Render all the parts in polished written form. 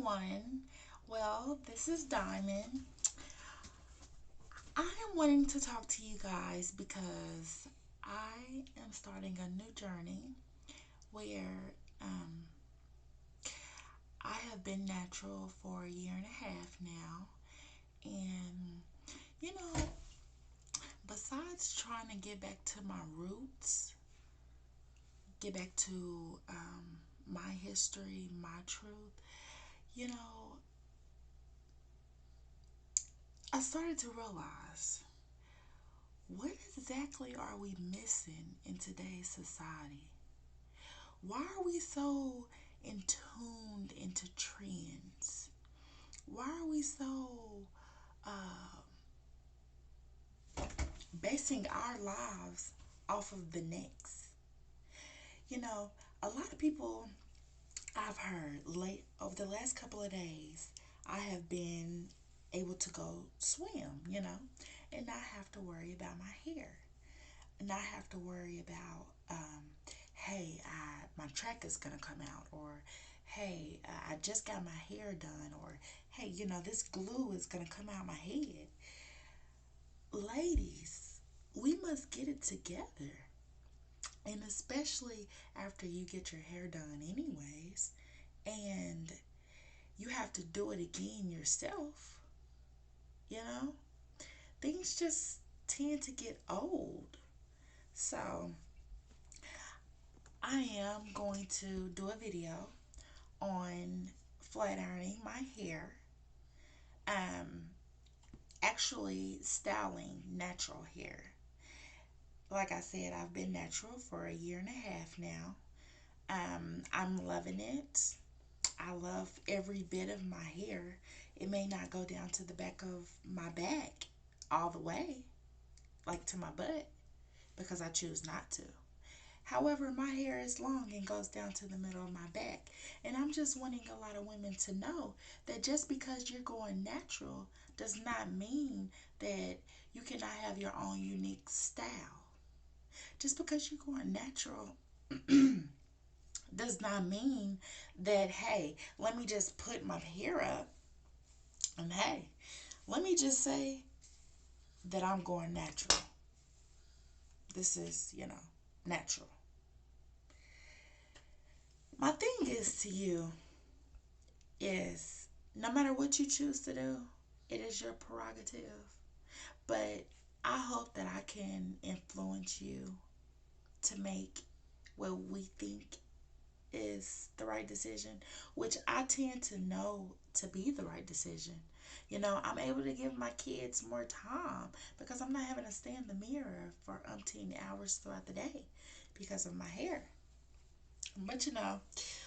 everyone. Well, this is Diamond. I am wanting to talk to you guys because I am starting a new journey where I have been natural for a year and a half now. And, you know, besides trying to get back to my roots, get back to my history, my truth, you know, I started to realize, what exactly are we missing in today's society? Why are we so in tuned into trends? Why are we so uh, basing our lives off of the next? You know, a lot of people I've heard late over the last couple of days, I have been able to go swim, and not have to worry about my hair, not have to worry about, hey, my track is gonna come out, or hey, I just got my hair done, or hey, this glue is gonna come out my head. Ladies, we must get it together, and especially after you get your hair done, anyways, and you have to do it again yourself, you know, things just tend to get old. So, I am going to do a video on flat ironing my hair, um, actually styling natural hair. Like I said, I've been natural for a year and a half now. I'm loving it. I love every bit of my hair. It may not go down to the back of my back all the way, like to my butt, because I choose not to. However, my hair is long and goes down to the middle of my back. And I'm just wanting a lot of women to know that just because you're going natural does not mean that you cannot have your own unique style. Just because you're going natural does not mean that, hey, let me just put my hair up and hey, let me just say that I'm going natural. This is, natural. My thing is to you is, no matter what you choose to do, it is your prerogative. But I hope that I can influence you to make what we think is the right decision, which I tend to know to be the right decision. I'm able to give my kids more time because I'm not having to stay in the mirror for umpteen hours throughout the day because of my hair. But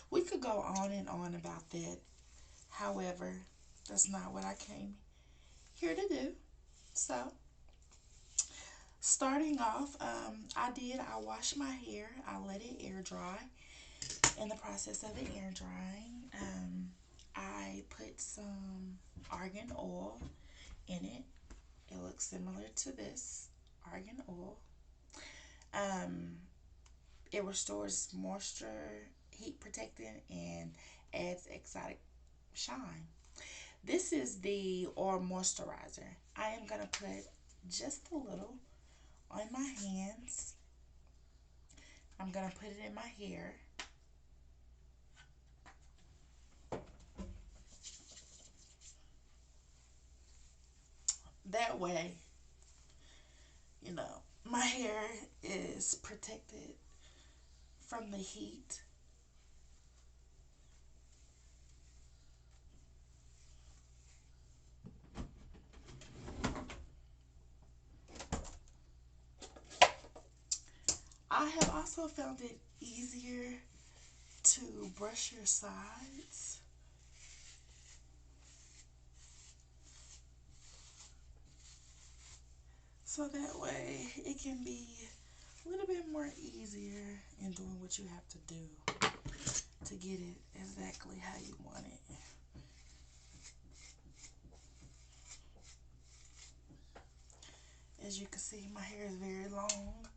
we could go on and on about that. However, that's not what I came here to do. So, starting off, I washed my hair. I let it air dry. In the process of it air drying, I put some argan oil in it. It looks similar to this argan oil. Um, it restores moisture, heat protectant, and adds exotic shine. This is the oil moisturizer. I am going to put just a little on my hands. I'm going to put it in my hair. That way, my hair is protected from the heat. I have also found it easier to brush your sides. So that way it can be a little bit more easier in doing what you have to do to get it exactly how you want it. As you can see, my hair is very long.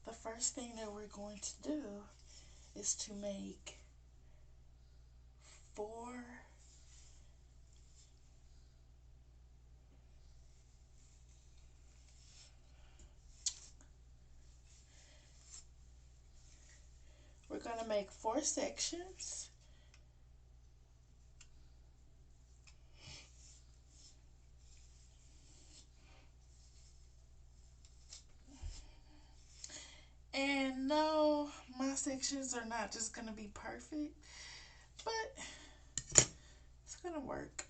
The first thing that we're going to do is to make 4. We're going to make 4 sections. And no, my sections are not just going to be perfect, but it's going to work.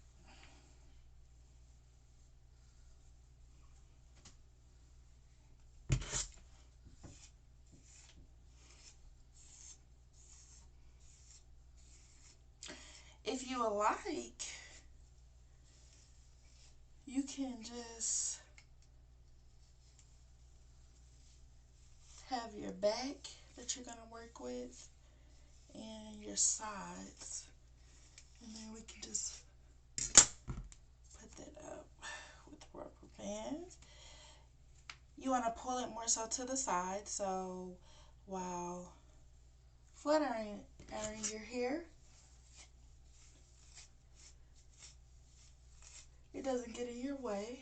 If you would like, you can just have your back that you're going to work with and your sides. And then we can just put that up with the rubber band. You want to pull it more so to the side, so while flat ironing your hair, it doesn't get in your way.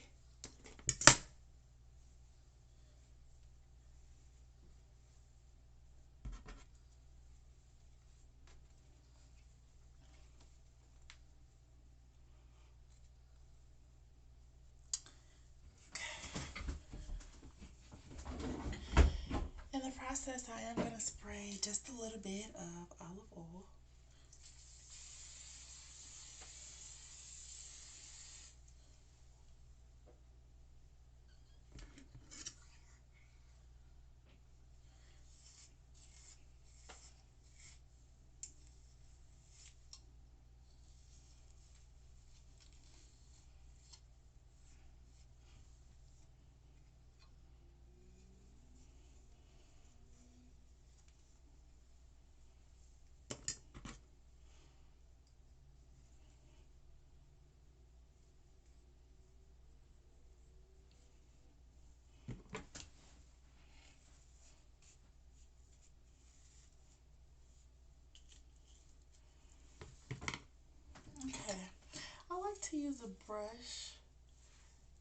In the process, I am going to spray just a little bit of olive oil. Okay, I like to use a brush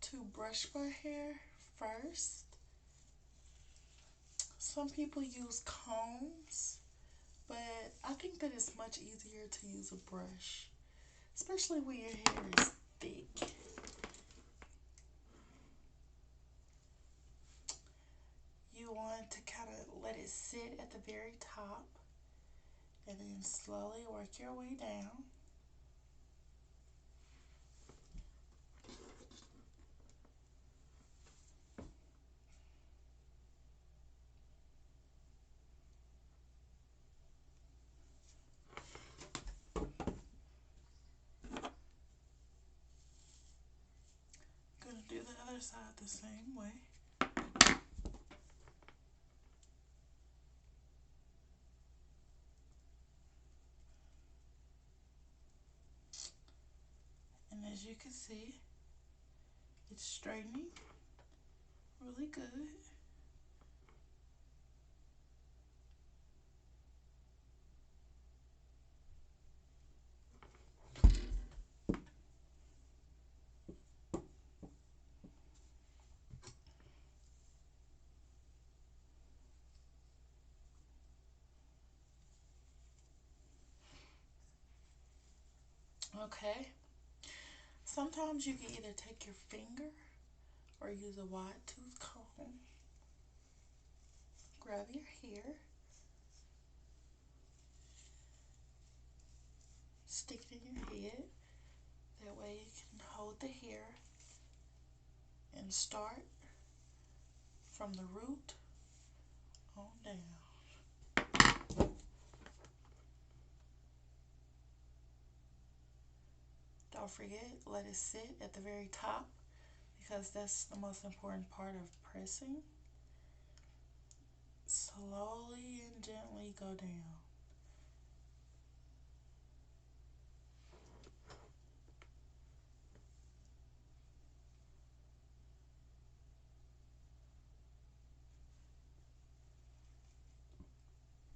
to brush my hair first. Some people use combs, but I think that it's much easier to use a brush, especially when your hair is thick. You want to kind of let it sit at the very top and then slowly work your way down. Gonna do the other side the same way. And as you can see, it's straightening really good. Okay. Sometimes you can either take your finger or use a wide tooth comb. Grab your hair, stick it in your head. That way you can hold the hair and start from the root on down. Don't forget, let it sit at the very top because that's the most important part of pressing. Slowly and gently go down.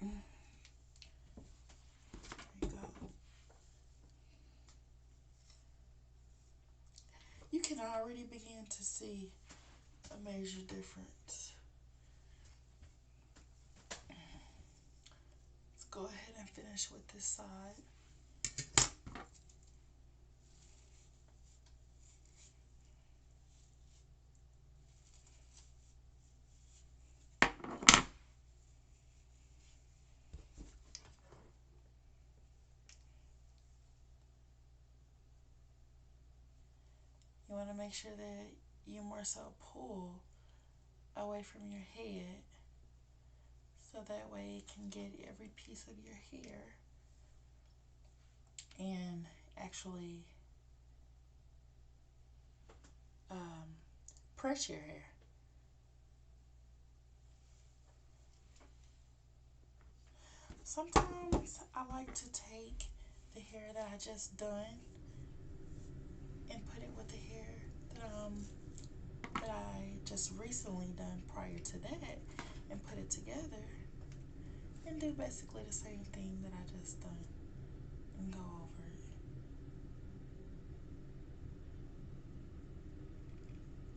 There you go. already begin to see a major difference. Let's go ahead and finish with this side. You want to make sure that you more so pull away from your head so that way it can get every piece of your hair and actually press your hair. Sometimes I like to take the hair that I just done and put it with the hair that I just recently done prior to that and put it together and do basically the same thing that I just done and go over it.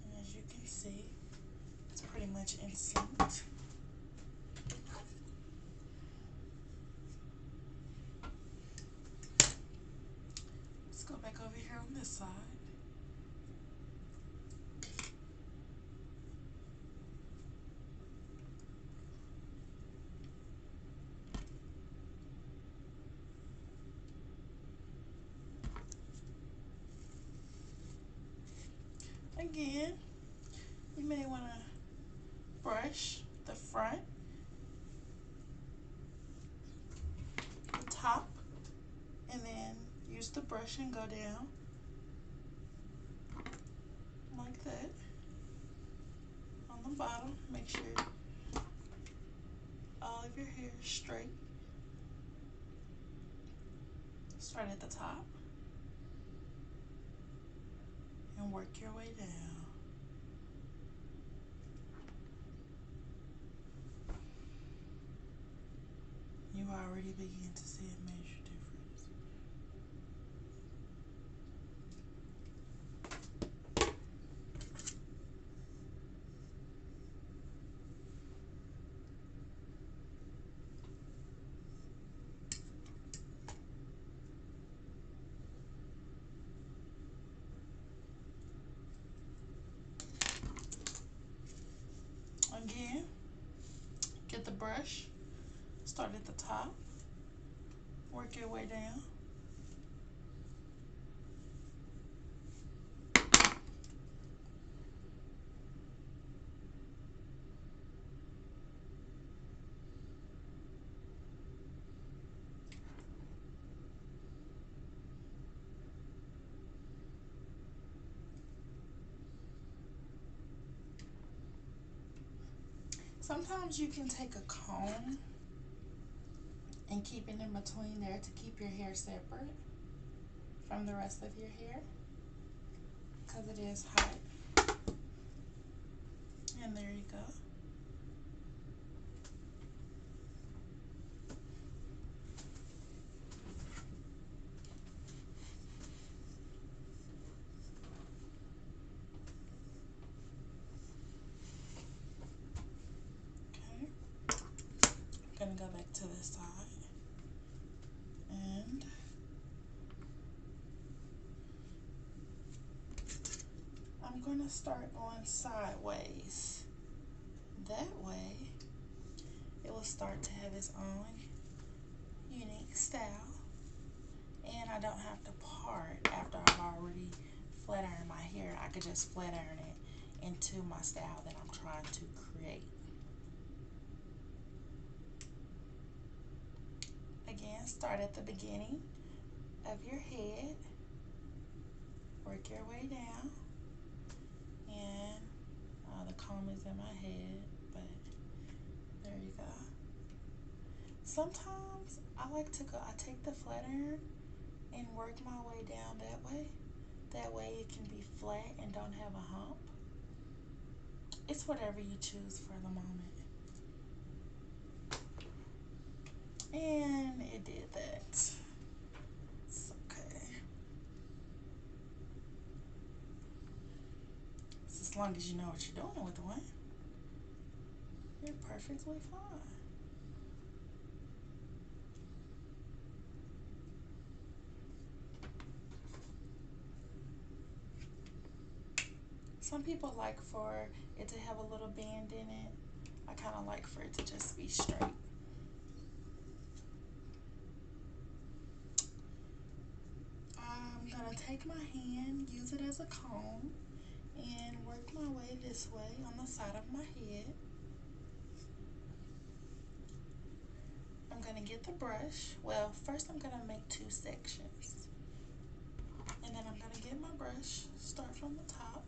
And as you can see, it's pretty much in sync. Let's go back over here on this side. Again, you may want to brush the front, the top, and then use the brush and go down like that. On the bottom, make sure all of your hair is straight. Start at the top and work your way down. You already begin to see a major difference. Again, get the brush, start at the top, work your way down. Sometimes you can take a comb and keep it in between there to keep your hair separate from the rest of your hair because it is hot. And there you go. Okay. I'm gonna go back to this side and I'm gonna start going sideways. That way it will start to have its own unique style and I don't have to part after I've already flat ironed my hair. I could just flat iron it into my style that I'm trying to create. Again, start at the beginning of your head, work your way down, and the comb is in my head, but there you go. Sometimes I take the flat iron and work my way down that way. That way it can be flat and don't have a hump. It's whatever you choose for the moment. And it did that. It's okay. As long as you know what you're doing with one, you're perfectly fine. Some people like for it to have a little band in it. I kind of like for it to just be straight. I'm going to take my hand, use it as a comb, and work my way this way on the side of my head. I'm going to get the brush. Well, first I'm going to make two sections. And then I'm going to get my brush, start from the top,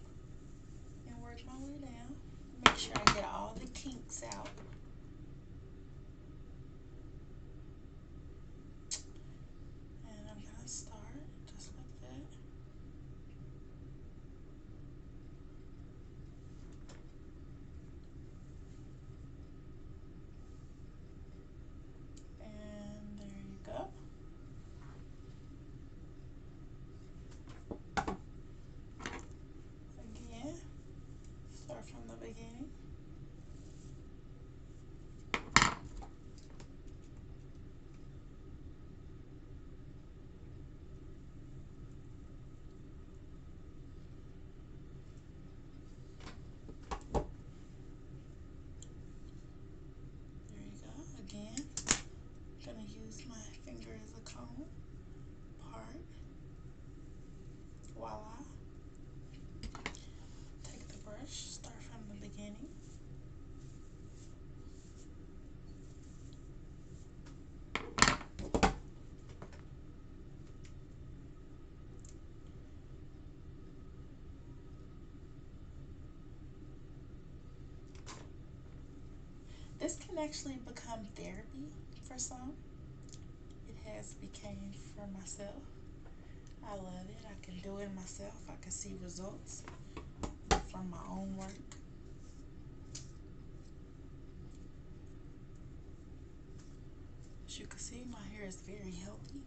and work my way down. Make sure I get all the kinks out. And I'm going to start just like that. And there you go. Again, start from the beginning. There you go. Again, I'm going to use my finger as a comb. Part. Voila. Take the brush, start from the beginning. This can actually become therapy for some. It has became for myself. I love it. I can do it myself. I can see results from my own work. As you can see, my hair is very healthy.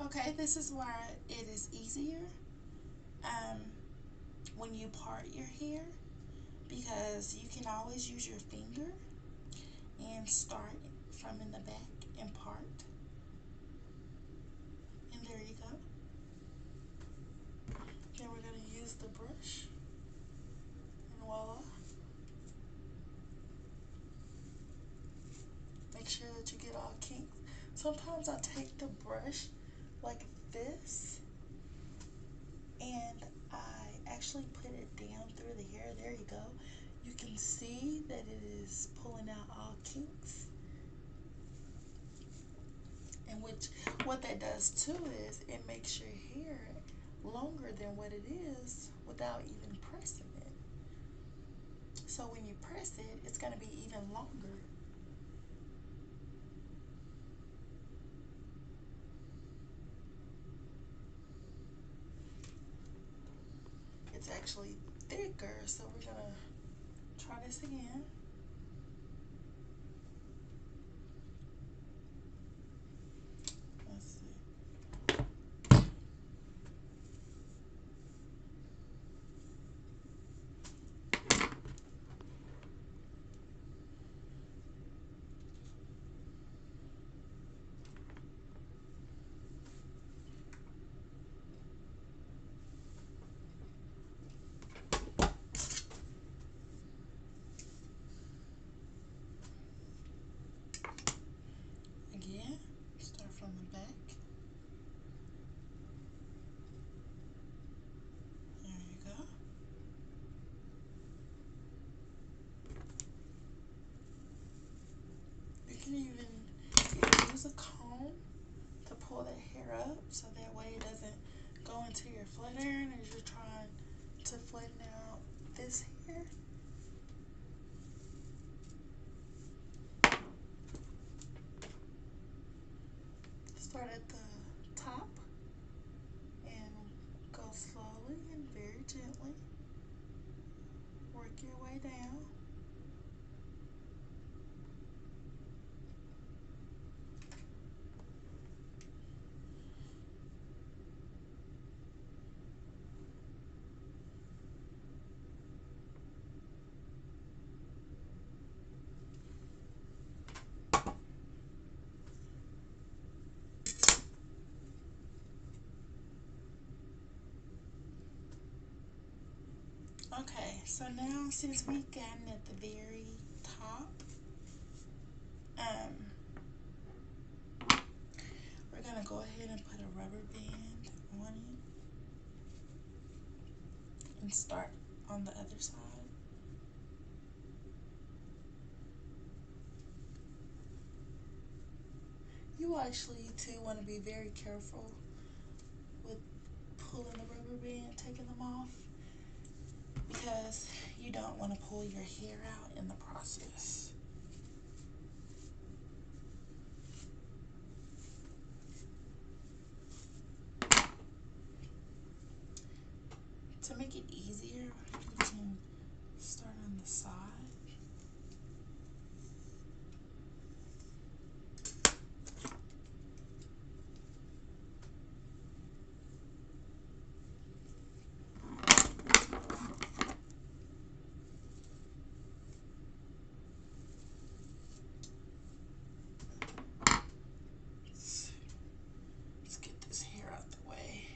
Okay, this is where it is easier um, when you part your hair, because you can always use your finger and start from in the back and part. And there you go. Then we're going to use the brush, and voila. Make sure that you get all kinks. Sometimes I take the brush like this and I actually put it down through the hair. There you go. You can see that it is pulling out all kinks. And what that does too is it makes your hair longer than what it is without even pressing it. So when you press it, it's going to be even longer. It's actually thicker, so we're going to try this again. Let's see. Again, start from the back. There you go. You can even use a comb to pull that hair up so that way it doesn't go into your flat iron as you're trying to flatten out this hair. Start at the top and go slowly and very gently. Work your way down. Okay, so now since we've gotten at the very top, um, we're gonna go ahead and put a rubber band on it and start on the other side. You actually too want to be very careful with pulling the rubber band, taking them off, because you don't want to pull your hair out in the process. To make it easier, you can start on the side. Let's get this hair out the way.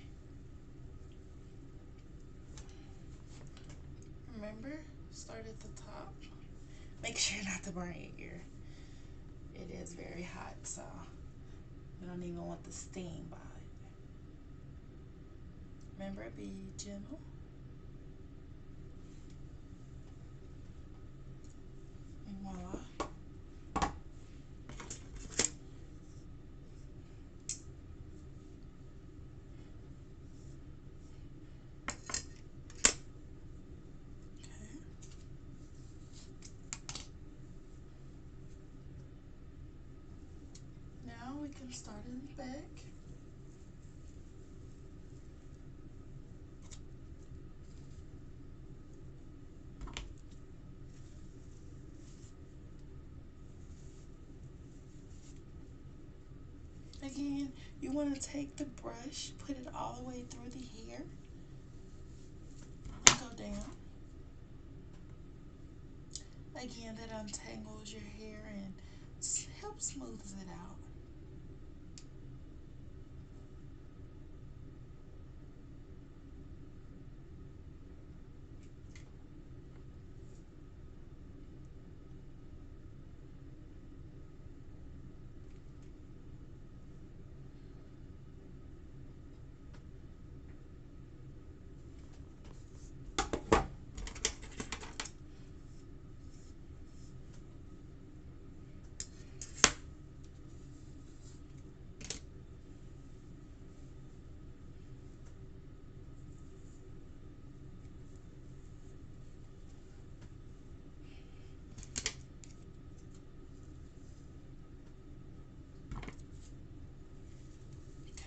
Remember, start at the top. Make sure not to burn your ear. It is very hot, so you don't even want the steam by it. Remember, be gentle. And voila. Okay. Now we can start in the back. Again, you want to take the brush, put it all the way through the hair, and go down. Again, that untangles your hair and helps smooths it out.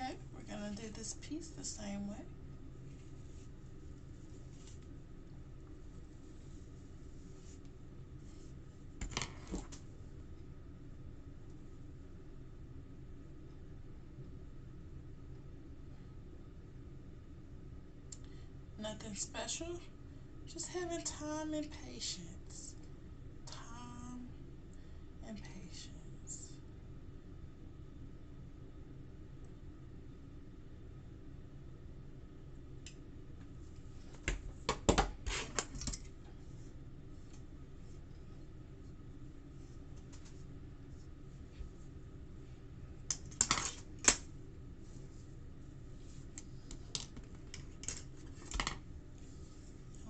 Okay, we're going to do this piece the same way. Nothing special, just having time and patience. Time and patience.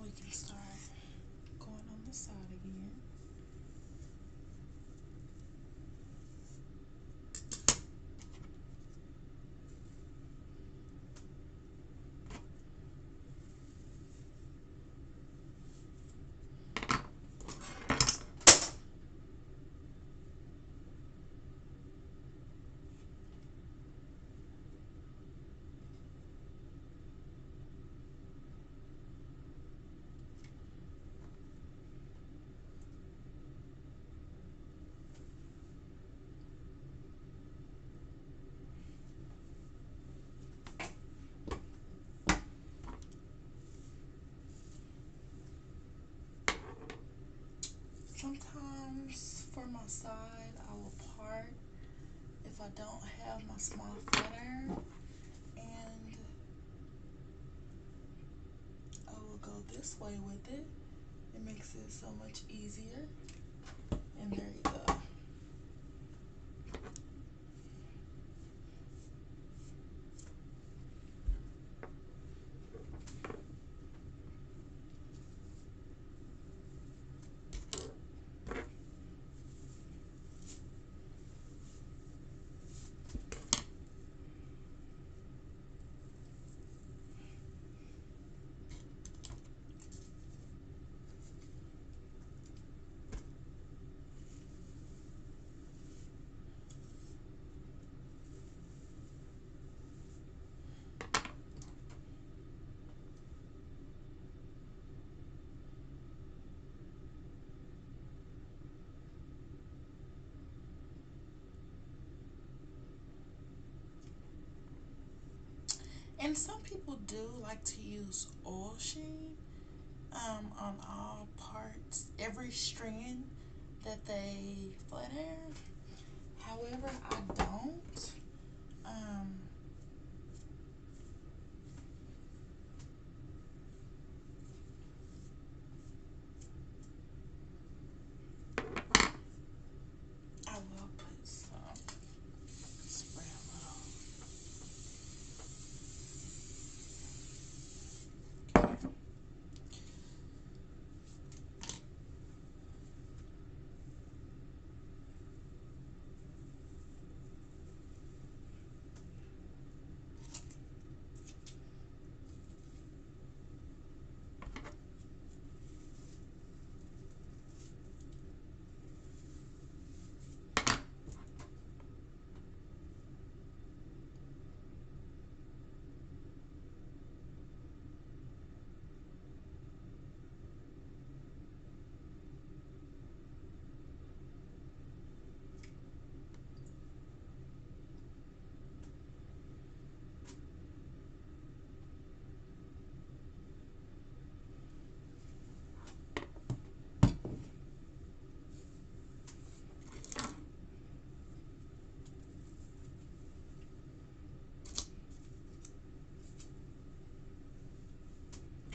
We can start going on the side again. Sometimes for my side, I will part if I don't have my small flat iron, and I will go this way with it. It makes it so much easier. And there you go. And some people do like to use oil sheen on all parts, every strand that they flat iron. However, I don't. Um, I will put some spray a little.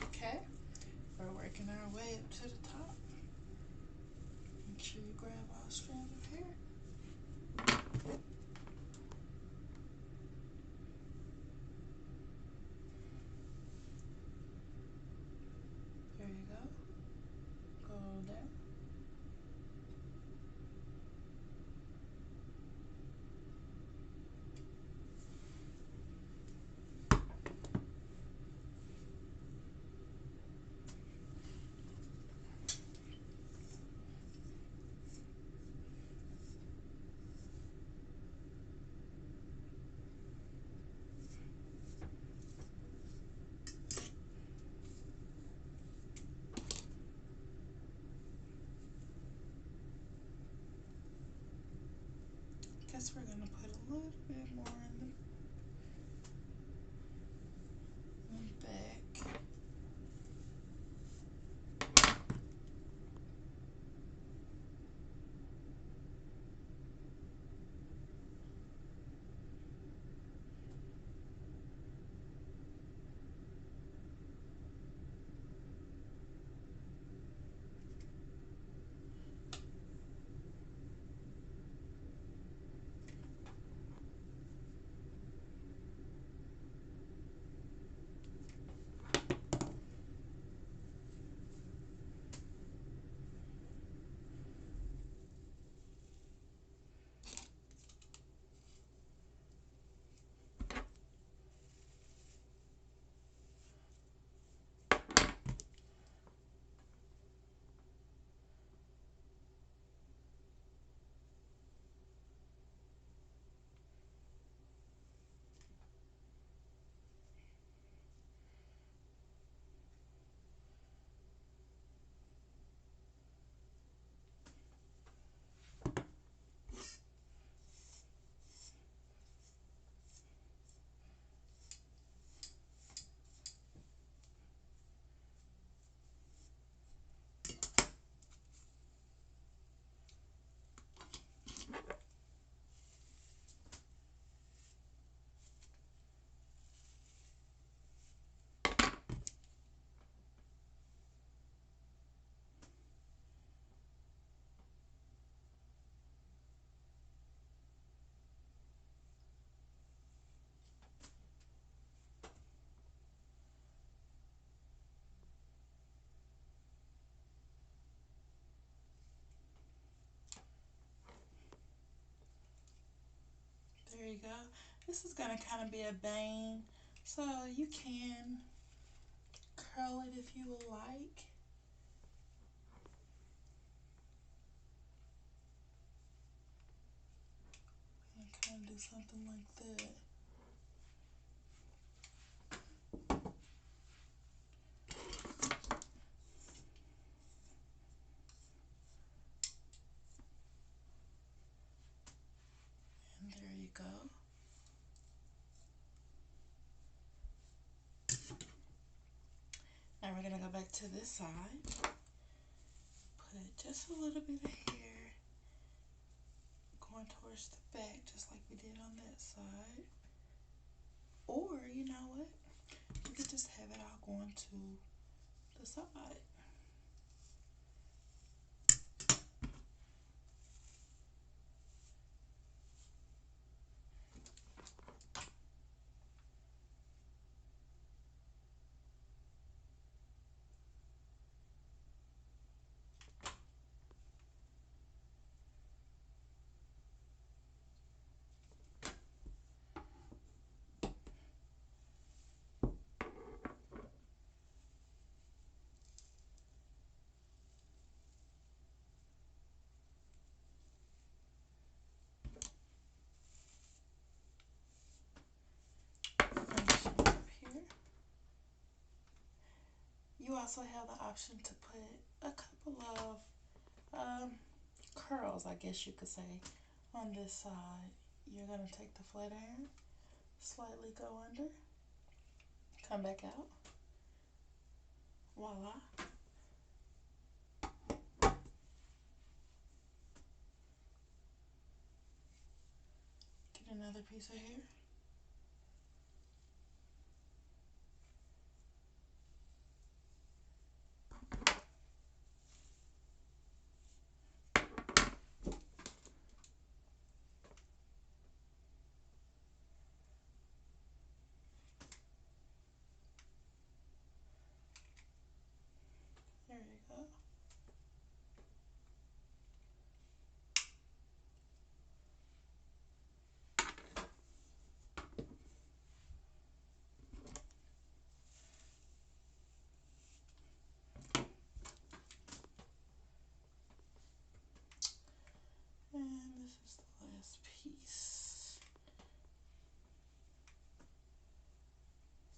Okay, we're working our way up to the top. Make sure you grab all strands of hair. There you go. Go there. Guess we're gonna put a little bit more in the back. you go. This is going to kind of be a bang, so you can curl it if you would like. And kind of do something like that. And there you go. Now we're going to go back to this side. Put just a little bit of hair going towards the back, just like we did on that side. Or, you know what? You could just have it all going to the side. Finish up here. You also have the option to put a couple of curls, I guess you could say, on this side. You're going to take the flat iron, slightly go under, come back out, voila. Get another piece of hair. There you go. And this is the last piece.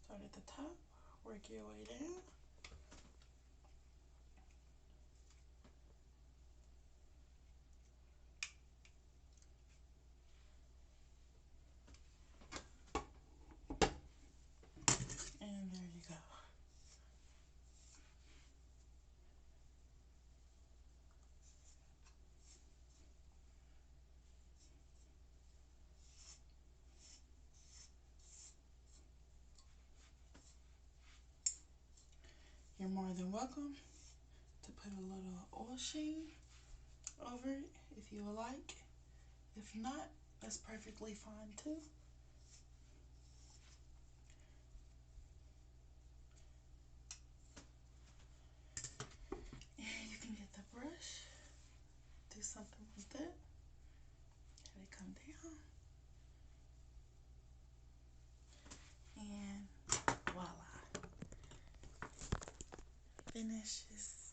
Start at the top, work your way down. And there you go. You're more than welcome to put a little oil sheen over it if you would like. If not, that's perfectly fine too. And you can get the brush, do something like that, have it come down, and voila. Finishes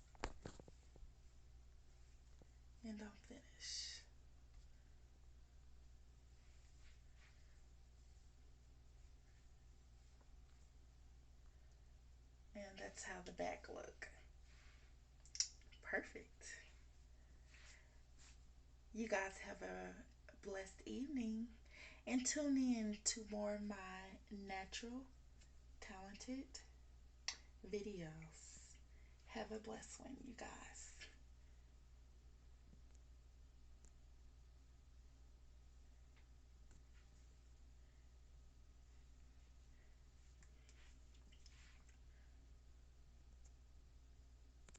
and don't finish. And that's how the back look. Perfect. You guys have a blessed evening and tune in to more of my natural, talented videos. Have a blessed one, you guys.